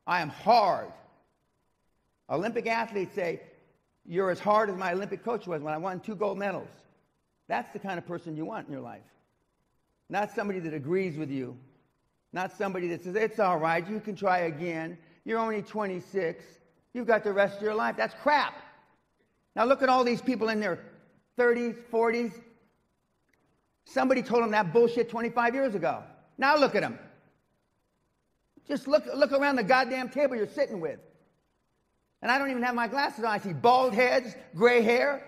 I am hard. Olympic athletes say, you're as hard as my Olympic coach was when I won 2 gold medals. That's the kind of person you want in your life. Not somebody that agrees with you. Not somebody that says, it's all right, you can try again. You're only 26. You've got the rest of your life. That's crap. Now look at all these people in their 30s, 40s. Somebody told them that bullshit 25 years ago. Now look at them. Just look around the goddamn table you're sitting with. And I don't even have my glasses on. I see bald heads, gray hair.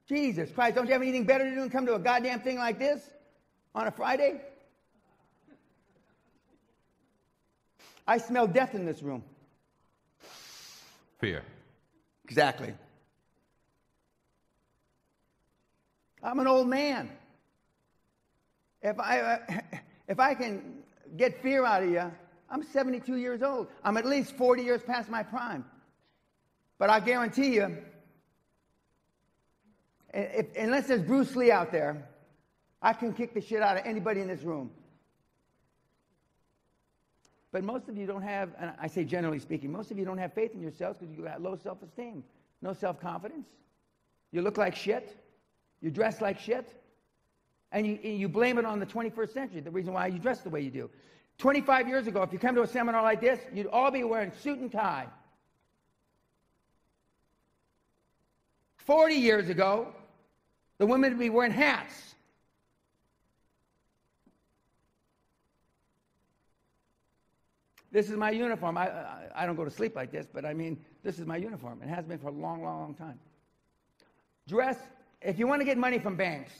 Jesus Christ, don't you have anything better to do than come to a goddamn thing like this on a Friday? I smell death in this room. Fear. Exactly. I'm an old man. If I can get fear out of you, I'm 72 years old. I'm at least 40 years past my prime. But I guarantee you, unless there's Bruce Lee out there, I can kick the shit out of anybody in this room. But most of you don't have, and I say generally speaking, most of you don't have faith in yourselves because you got low self-esteem, no self-confidence. You look like shit. You dress like shit. And you blame it on the 21st century, the reason why you dress the way you do. 25 years ago, if you come to a seminar like this, you'd all be wearing suit and tie. 40 years ago, the women would be wearing hats. This is my uniform. I don't go to sleep like this, but I mean, this is my uniform. It has been for a long, long, long time. Dress, if you want to get money from banks,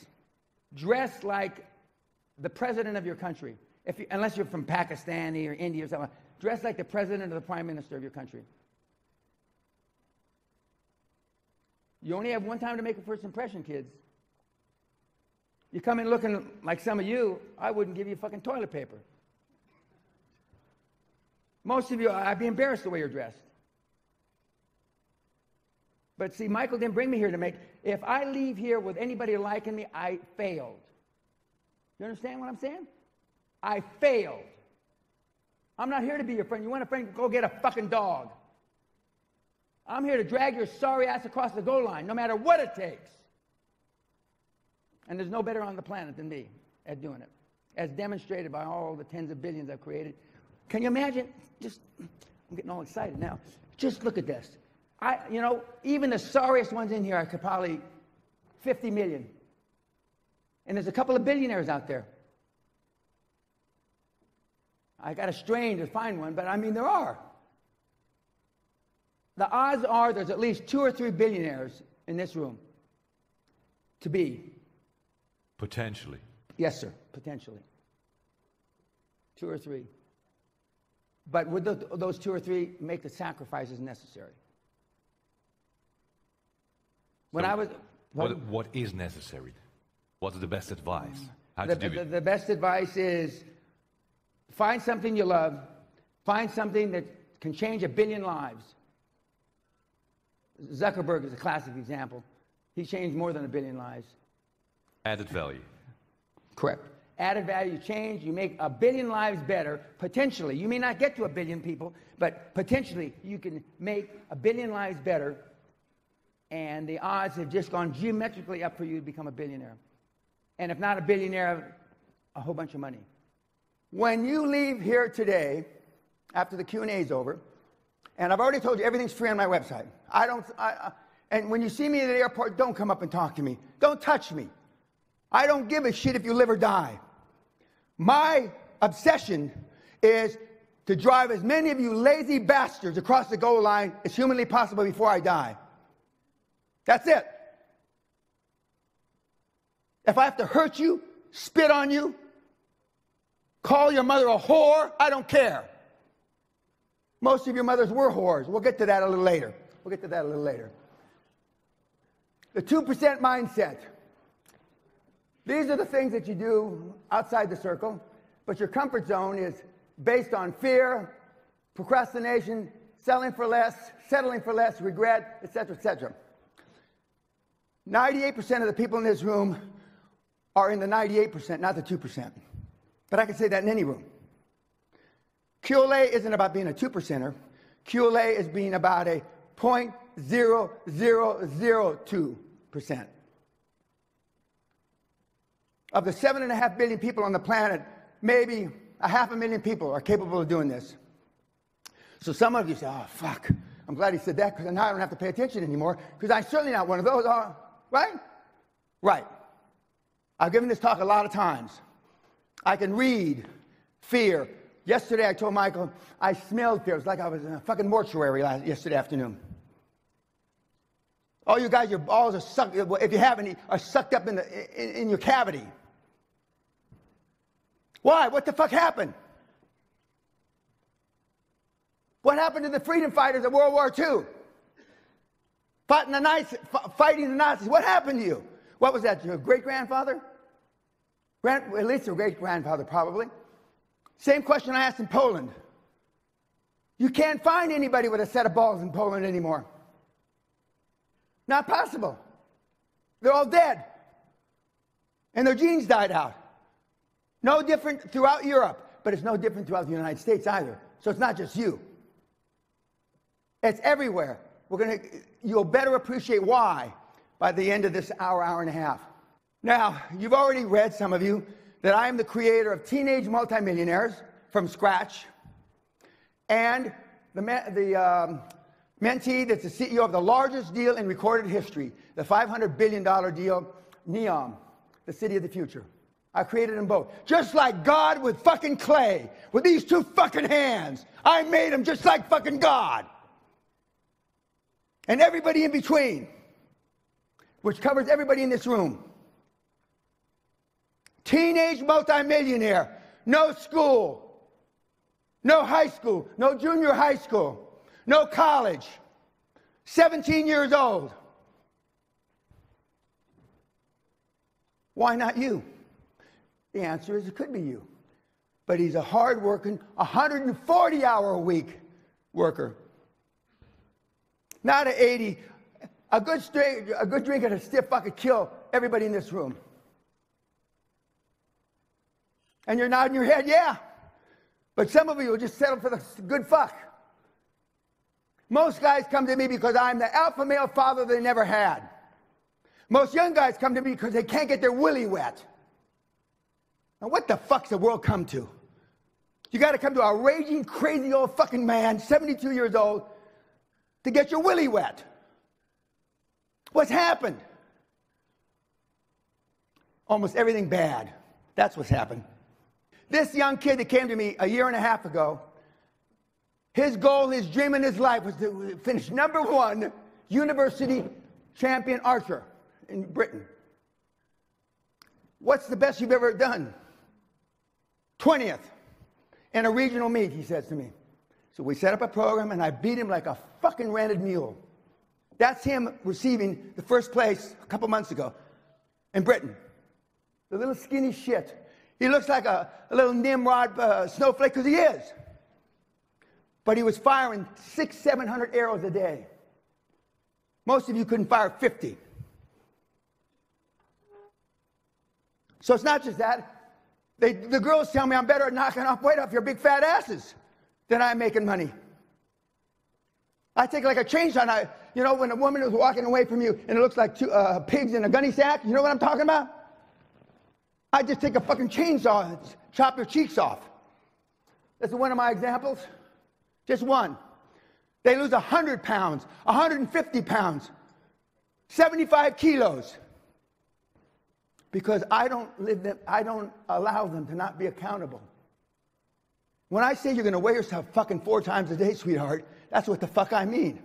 dress like the president of your country. Unless you're from Pakistan or India or something, dress like the president or the prime minister of your country. You only have one time to make a first impression, kids. You come in looking like some of you, I wouldn't give you fucking toilet paper. Most of you, I'd be embarrassed the way you're dressed. But see, Michael didn't bring me here to make, if I leave here with anybody liking me, I failed. You understand what I'm saying? I failed. I'm not here to be your friend. You want a friend, go get a fucking dog. I'm here to drag your sorry ass across the goal line, no matter what it takes. And there's no better on the planet than me at doing it, as demonstrated by all the tens of billions I've created. Can you imagine? I'm getting all excited now. Just look at this. Even the sorriest ones in here, I could probably 50 million. And there's a couple of billionaires out there. I got to strain to find one, but I mean, there are. The odds are there's at least 2 or 3 billionaires in this room to be. Potentially. Yes, sir, potentially. 2 or 3. But would those 2 or 3 make the sacrifices necessary? When I was... What is necessary? What's the best advice? How to do it? The best advice is find something you love. Find something that can change 1 billion lives. Zuckerberg is a classic example. He changed more than 1 billion lives. Added value. Correct. Added value change. You make 1 billion lives better, potentially. You may not get to 1 billion people, but potentially you can make 1 billion lives better, and the odds have just gone geometrically up for you to become a billionaire. And if not a billionaire, a whole bunch of money. When you leave here today, after the Q&A is over, and I've already told you everything's free on my website. And when you see me at the airport, don't come up and talk to me. Don't touch me. I don't give a shit if you live or die. My obsession is to drive as many of you lazy bastards across the goal line as humanly possible before I die. That's it. If I have to hurt you, spit on you, call your mother a whore, I don't care. Most of your mothers were whores. We'll get to that a little later. The 2% mindset. These are the things that you do outside the circle, but your comfort zone is based on fear, procrastination, settling for less, regret, etc., etc. 98% of the people in this room are in the 98%, not the 2%. But I can say that in any room. QLA isn't about being a 2%er. QLA is being about a 0.0002%. Of the 7.5 billion people on the planet, maybe 500,000 people are capable of doing this. So some of you say, oh, fuck, I'm glad he said that because now I don't have to pay attention anymore because I'm certainly not one of those, right? Right. I've given this talk a lot of times. I can read fear. Yesterday I told Michael I smelled fear. It was like I was in a fucking mortuary yesterday afternoon. All you guys, your balls are sucked, if you have any, are sucked up in your cavity. Why? What the fuck happened? What happened to the freedom fighters of World War II? Fighting the Nazis. What happened to you? What was that? Your great-grandfather? At least your great-grandfather, probably. Same question I asked in Poland. You can't find anybody with a set of balls in Poland anymore. Not possible. They're all dead. And their genes died out. No different throughout Europe, but it's no different throughout the United States either. So it's not just you. It's everywhere. You'll better appreciate why by the end of this hour and a half. Now, you've already read, some of you, that I am the creator of Teenage Multimillionaires from scratch, and the mentee that's the CEO of the largest deal in recorded history, the $500 billion deal, NEOM, the city of the future. I created them both. Just like God with fucking clay, with these two fucking hands. I made them just like fucking God. And everybody in between, which covers everybody in this room. Teenage multimillionaire, no school, no high school, no junior high school, no college, 17 years old. Why not you? The answer is it could be you. But he's a hard-working, 140-hour-a-week worker. Not an 80. A good drink and a stiff fuck could kill everybody in this room. And you're nodding your head, yeah. But some of you will just settle for the good fuck. Most guys come to me because I'm the alpha male father they never had. Most young guys come to me because they can't get their willy wet. Now what the fuck's the world come to? You got to come to a raging, crazy old fucking man, 72 years old, to get your willy wet. What's happened? Almost everything bad. That's what's happened. This young kid that came to me a year and a half ago, his goal, his dream in his life was to finish #1 university champion archer in Britain. What's the best you've ever done? 20th in a regional meet, he says to me. So we set up a program, and I beat him like a fucking rented mule. That's him receiving the first place a couple months ago in Britain. The little skinny shit. He looks like a little Nimrod snowflake, because he is. But he was firing 600-700 arrows a day. Most of you couldn't fire 50. So it's not just that. The girls tell me I'm better at knocking off weight off your big fat asses than I'm making money. I take like a chainsaw. When a woman is walking away from you and it looks like two pigs in a gunny sack, you know what I'm talking about? I just take a fucking chainsaw and chop your cheeks off. That's one of my examples. Just one. They lose 100 pounds, 150 pounds, 75 kilos. Because I don't allow them to not be accountable. When I say you're going to weigh yourself fucking 4 times a day, sweetheart, that's what the fuck I mean.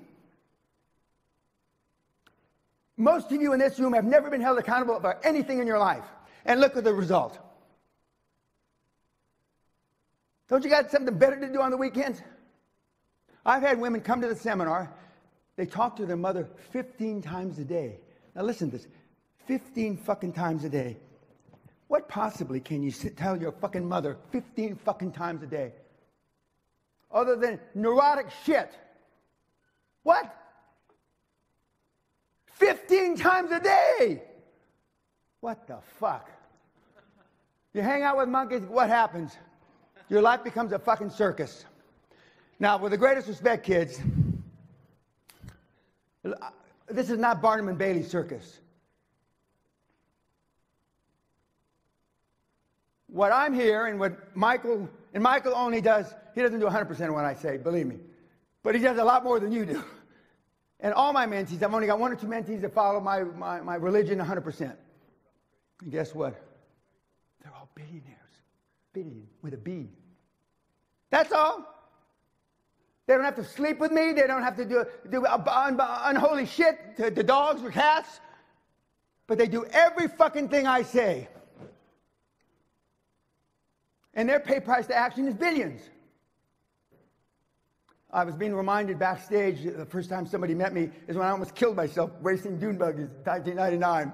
Most of you in this room have never been held accountable for anything in your life. And look at the result. Don't you got something better to do on the weekends? I've had women come to the seminar. They talk to their mother 15 times a day. Now listen to this. 15 fucking times a day. What possibly can you tell your fucking mother 15 fucking times a day? Other than neurotic shit. What? 15 times a day! What the fuck? You hang out with monkeys, what happens? your life becomes a fucking circus. Now, with the greatest respect, kids, this is not Barnum and Bailey circus. What I'm here and what Michael only does, he doesn't do 100% of what I say, believe me. But he does a lot more than you do. And all my mentees, I've only got 1 or 2 mentees that follow my religion 100%. And guess what? They're all billionaires. Billion with a B. That's all. They don't have to sleep with me. They don't have to do unholy shit to dogs or cats. But they do every fucking thing I say. And their pay price to action is billions. I was being reminded backstage, the first time somebody met me is when I almost killed myself racing dune buggies in 1999.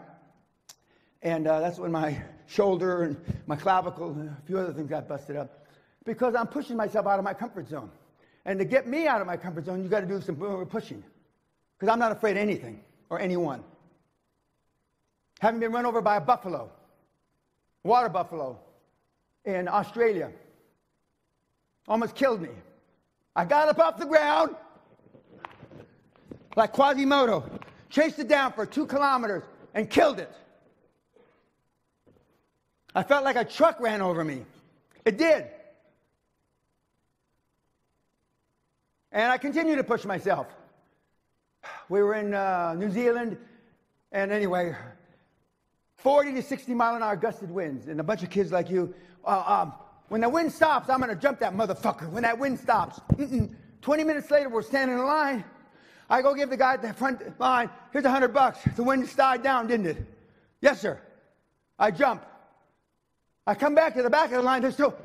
And that's when my shoulder and my clavicle and a few other things got busted up. Because I'm pushing myself out of my comfort zone. And to get me out of my comfort zone, you got to do some pushing. Because I'm not afraid of anything or anyone. Having been run over by a buffalo, water buffalo, in Australia, almost killed me. I got up off the ground like Quasimodo, chased it down for 2 kilometers and killed it. I felt like a truck ran over me. It did. And I continue to push myself. We were in New Zealand, and anyway, 40 to 60 mile an hour gusted winds, and a bunch of kids like you, when the wind stops, I'm going to jump that motherfucker. When that wind stops. 20 minutes later, we're standing in line. I go give the guy at the front line, here's $100. The wind died down, didn't it? Yes, sir. I jump. I come back to the back of the line, there's still,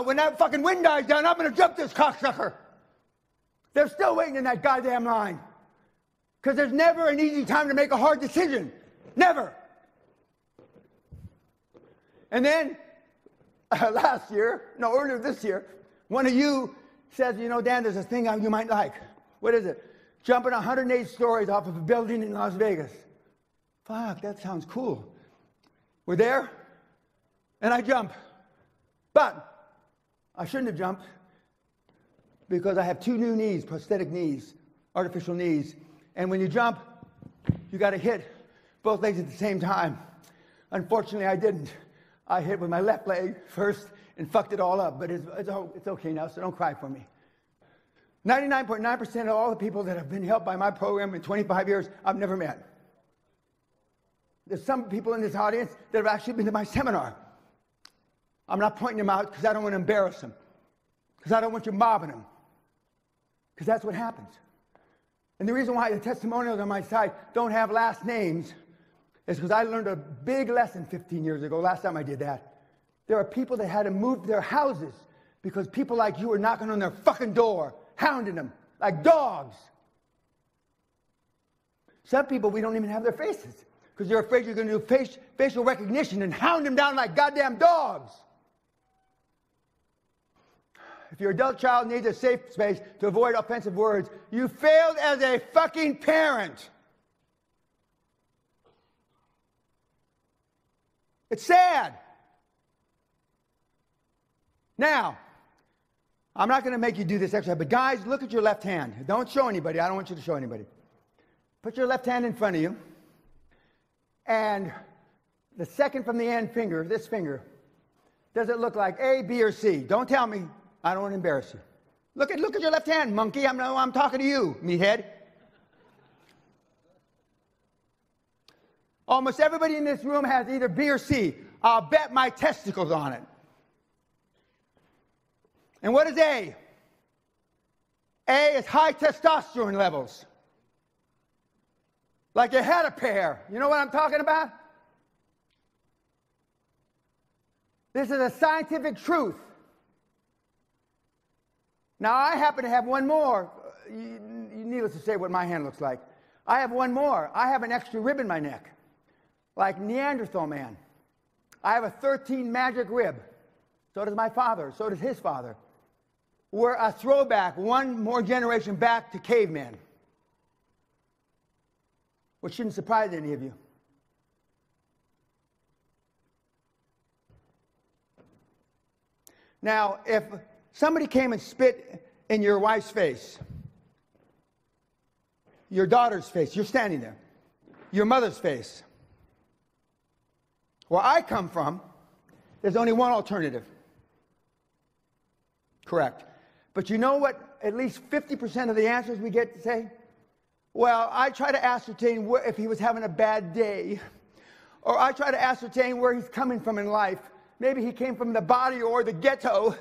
when that fucking wind dies down, I'm going to jump this cocksucker. They're still waiting in that goddamn line. Because there's never an easy time to make a hard decision. Never. And then, earlier this year, one of you says, you know, Dan, there's a thing you might like. What is it? Jumping 108 stories off of a building in Las Vegas. Fuck, that sounds cool. We're there, and I jump. But I shouldn't have jumped because I have 2 new knees, prosthetic knees, artificial knees. And when you jump, you got to hit both legs at the same time. Unfortunately, I didn't. I hit with my left leg first and fucked it all up, but it's okay now, so don't cry for me. 99.9% of all the people that have been helped by my program in 25 years, I've never met. There's some people in this audience that have actually been to my seminar. I'm not pointing them out because I don't want to embarrass them, because I don't want you mobbing them, because that's what happens. And the reason why the testimonials on my side don't have last names is because I learned a big lesson 15 years ago, last time I did that. There are people that had to move their houses because people like you were knocking on their fucking door, hounding them like dogs. Some people, we don't even have their faces because they're afraid you're going to do facial recognition and hound them down like goddamn dogs. If your adult child needs a safe space to avoid offensive words, you failed as a fucking parent. It's sad. Now, I'm not going to make you do this exercise, but guys, look at your left hand. Don't show anybody. I don't want you to show anybody. Put your left hand in front of you, and the second from the end finger, this finger, does it look like A, B, or C? Don't tell me. I don't want to embarrass you. Look at your left hand, monkey. I'm talking to you, meathead. Almost everybody in this room has either B or C. I'll bet my testicles on it. And what is A? A is high testosterone levels. Like you had a pair. You know what I'm talking about? This is a scientific truth. Now, I happen to have one more. Needless to say what my hand looks like. I have one more. I have an extra rib in my neck. Like Neanderthal man. I have a 13 magic rib. So does my father. So does his father. We're a throwback, one more generation back to caveman. Which shouldn't surprise any of you. Now, if somebody came and spit in your wife's face, your daughter's face, you're standing there, your mother's face, where I come from, there's only one alternative. Correct. But you know what at least 50% of the answers we get to say? Well, I try to ascertain if he was having a bad day. Or I try to ascertain where he's coming from in life. Maybe he came from the body or the ghetto.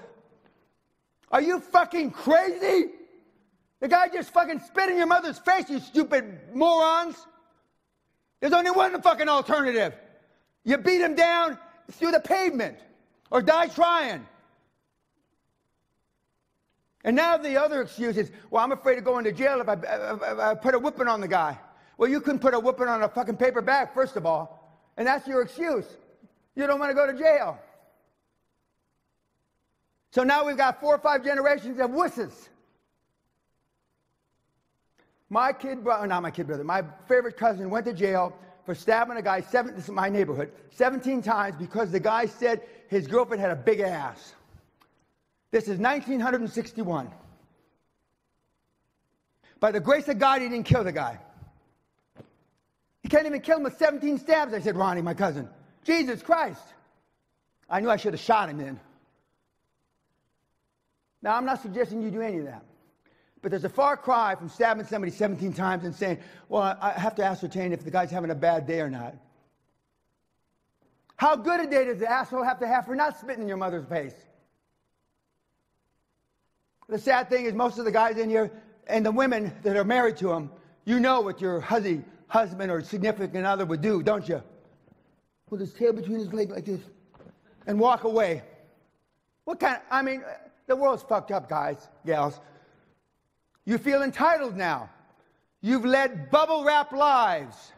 Are you fucking crazy? The guy just fucking spit in your mother's face, you stupid morons. There's only one fucking alternative. You beat him down through the pavement or die trying. And now the other excuse is, well, I'm afraid of going to jail if I put a whooping on the guy. Well, you couldn't put a whooping on a fucking paper bag, first of all. And that's your excuse. You don't want to go to jail. So now we've got 4 or 5 generations of wusses. My favorite cousin went to jail for stabbing a guy, this is my neighborhood, 17 times because the guy said his girlfriend had a big ass. This is 1961. By the grace of God, he didn't kill the guy. He can't even kill him with 17 stabs, I said, Ronnie, my cousin. Jesus Christ. I knew I should have shot him then. Now, I'm not suggesting you do any of that. But there's a far cry from stabbing somebody 17 times and saying, well, I have to ascertain if the guy's having a bad day or not. How good a day does the asshole have to have for not spitting in your mother's face? The sad thing is most of the guys in here and the women that are married to him, you know what your husband or significant other would do, don't you? Put his tail between his legs like this and walk away. The world's fucked up, guys, gals. You feel entitled now. You've led bubble wrap lives.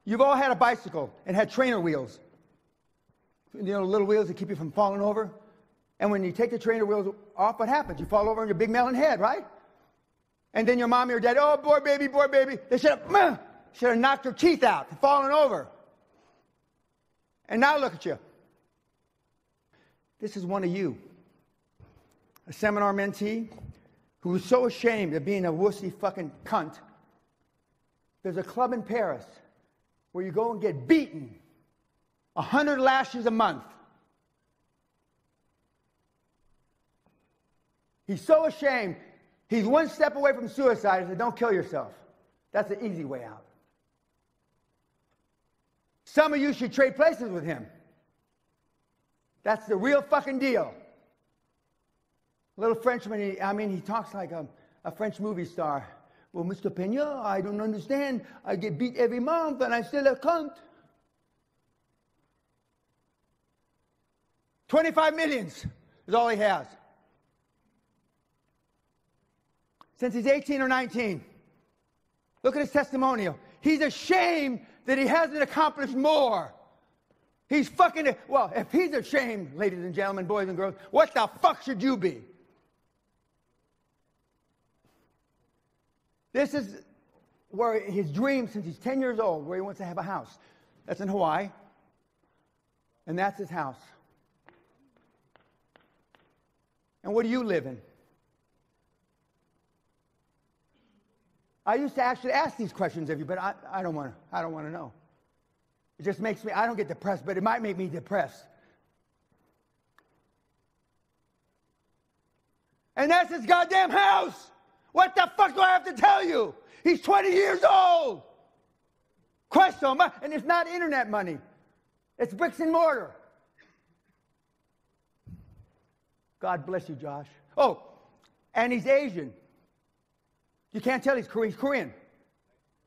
You've all had a bicycle and had trainer wheels. You know, little wheels that keep you from falling over. And when you take the trainer wheels off, what happens? You fall over on your big melon head, right? And then your mom or your dad, oh, boy, baby. They should have knocked your teeth out for falling over. And now look at you. This is one of you. A seminar mentee who was so ashamed of being a wussy fucking cunt. There's a club in Paris where you go and get beaten 100 lashes a month. He's so ashamed, he's one step away from suicide. He said, don't kill yourself. That's the easy way out. Some of you should trade places with him. That's the real fucking deal. Little Frenchman, he talks like a French movie star. Well, Mr. Pena, I don't understand. I get beat every month and I'm still a cunt. 25 millions is all he has. Since he's 18 or 19. Look at his testimonial. He's ashamed that he hasn't accomplished more. He's fucking, well, if he's ashamed, ladies and gentlemen, boys and girls, what the fuck should you be? This is where his dream since he's 10 years old, where he wants to have a house. That's in Hawaii. And that's his house. And what do you live in? I used to actually ask these questions of you, but I don't want to know. It just makes me, I don't get depressed, but it might make me depressed. And that's his goddamn house. What the fuck do I have to tell you? He's 20 years old. Christ almighty. And it's not internet money. It's bricks and mortar. God bless you, Josh. Oh, and he's Asian. You can't tell he's Korean. He's Korean.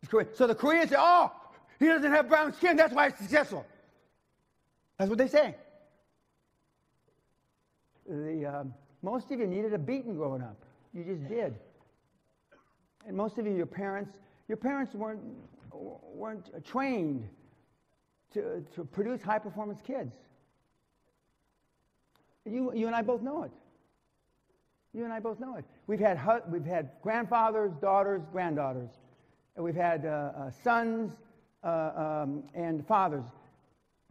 He's Korean. So the Koreans say, oh, he doesn't have brown skin. That's why he's successful. That's what they say. Most of you needed a beating growing up. You just did. And most of you, your parents weren't trained to produce high-performance kids. You and I both know it. You and I both know it. We've had grandfathers, daughters, granddaughters. And we've had sons and fathers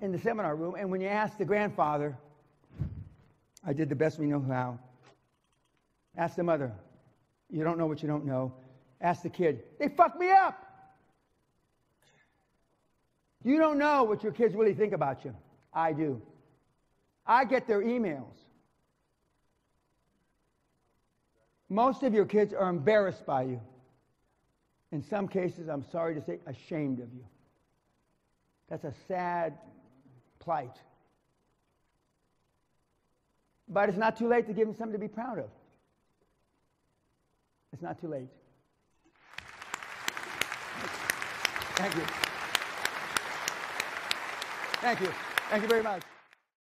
in the seminar room. And when you ask the grandfather, I did the best we know how. Ask the mother. You don't know what you don't know. Ask the kid. They fucked me up. You don't know what your kids really think about you. I do. I get their emails. Most of your kids are embarrassed by you. In some cases, I'm sorry to say, ashamed of you. That's a sad plight. But it's not too late to give them something to be proud of. It's not too late. Thank you. Thank you. Thank you very much.